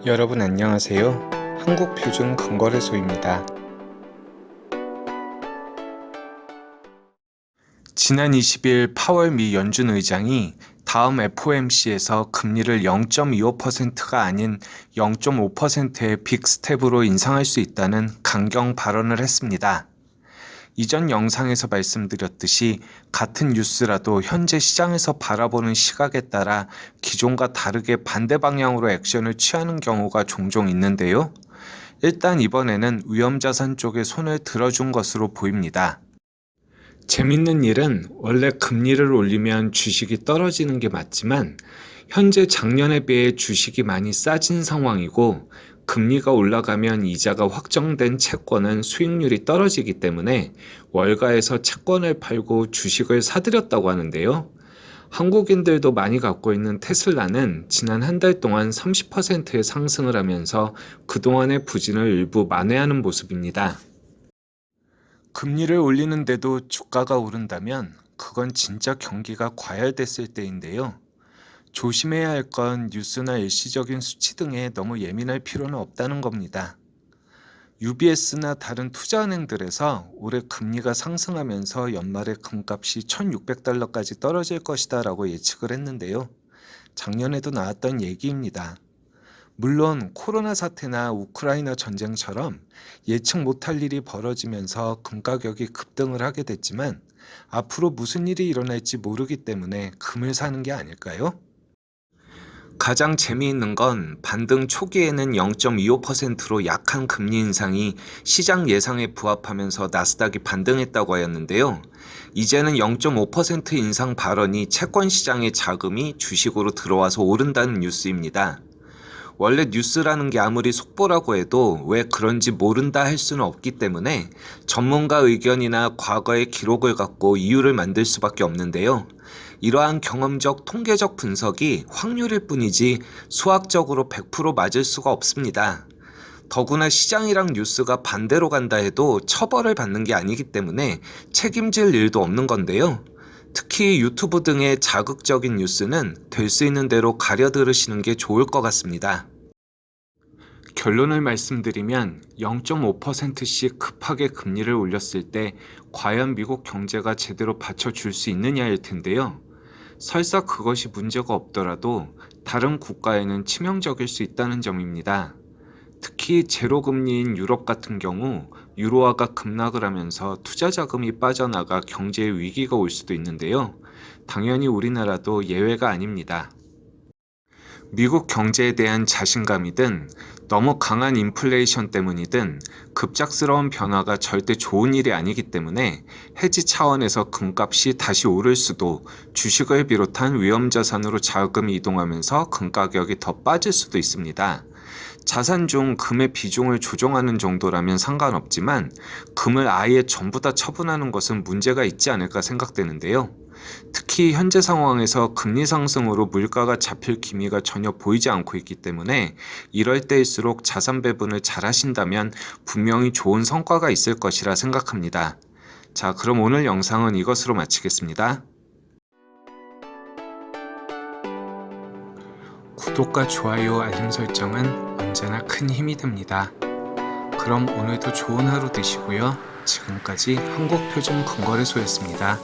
여러분 안녕하세요. 한국표준금거래소입니다. 지난 20일 파월 미 연준 의장이 다음 FOMC에서 금리를 0.25%가 아닌 0.5%의 빅스텝으로 인상할 수 있다는 강경 발언을 했습니다. 이전 영상에서 말씀드렸듯이 같은 뉴스라도 현재 시장에서 바라보는 시각에 따라 기존과 다르게 반대 방향으로 액션을 취하는 경우가 종종 있는데요. 일단 이번에는 위험자산 쪽에 손을 들어준 것으로 보입니다. 재밌는 일은 원래 금리를 올리면 주식이 떨어지는 게 맞지만 현재 작년에 비해 주식이 많이 싸진 상황이고 금리가 올라가면 이자가 확정된 채권은 수익률이 떨어지기 때문에 월가에서 채권을 팔고 주식을 사들였다고 하는데요. 한국인들도 많이 갖고 있는 테슬라는 지난 한 달 동안 30%의 상승을 하면서 그동안의 부진을 일부 만회하는 모습입니다. 금리를 올리는데도 주가가 오른다면 그건 진짜 경기가 과열됐을 때인데요. 조심해야 할 건 뉴스나 일시적인 수치 등에 너무 예민할 필요는 없다는 겁니다. UBS나 다른 투자은행들에서 올해 금리가 상승하면서 연말에 금값이 $1,600까지 떨어질 것이다 라고 예측을 했는데요. 작년에도 나왔던 얘기입니다. 물론 코로나 사태나 우크라이나 전쟁처럼 예측 못할 일이 벌어지면서 금 가격이 급등을 하게 됐지만 앞으로 무슨 일이 일어날지 모르기 때문에 금을 사는 게 아닐까요? 가장 재미있는 건 반등 초기에는 0.25%로 약한 금리 인상이 시장 예상에 부합하면서 나스닥이 반등했다고 하였는데요. 이제는 0.5% 인상 발언이 채권 시장의 자금이 주식으로 들어와서 오른다는 뉴스입니다. 원래 뉴스라는 게 아무리 속보라고 해도 왜 그런지 모른다 할 수는 없기 때문에 전문가 의견이나 과거의 기록을 갖고 이유를 만들 수밖에 없는데요. 이러한 경험적 통계적 분석이 확률일 뿐이지 수학적으로 100% 맞을 수가 없습니다. 더구나 시장이랑 뉴스가 반대로 간다 해도 처벌을 받는 게 아니기 때문에 책임질 일도 없는 건데요. 특히 유튜브 등의 자극적인 뉴스는 될 수 있는 대로 가려 들으시는 게 좋을 것 같습니다. 결론을 말씀드리면 0.5%씩 급하게 금리를 올렸을 때 과연 미국 경제가 제대로 받쳐줄 수 있느냐일 텐데요. 설사 그것이 문제가 없더라도 다른 국가에는 치명적일 수 있다는 점입니다. 특히 제로금리인 유럽 같은 경우 유로화가 급락을 하면서 투자 자금이 빠져나가 경제에 위기가 올 수도 있는데요. 당연히 우리나라도 예외가 아닙니다. 미국 경제에 대한 자신감이든 너무 강한 인플레이션 때문이든 급작스러운 변화가 절대 좋은 일이 아니기 때문에 해지 차원에서 금값이 다시 오를 수도 주식을 비롯한 위험자산으로 자금이 이동하면서 금 가격이 더 빠질 수도 있습니다. 자산 중 금의 비중을 조정하는 정도라면 상관없지만 금을 아예 전부 다 처분하는 것은 문제가 있지 않을까 생각되는데요. 특히 현재 상황에서 금리 상승으로 물가가 잡힐 기미가 전혀 보이지 않고 있기 때문에 이럴 때일수록 자산 배분을 잘 하신다면 분명히 좋은 성과가 있을 것이라 생각합니다. 자, 그럼 오늘 영상은 이것으로 마치겠습니다. 구독과 좋아요, 알림 설정은 언제나 큰 힘이 됩니다. 그럼 오늘도 좋은 하루 되시고요. 지금까지 한국표준금거래소였습니다.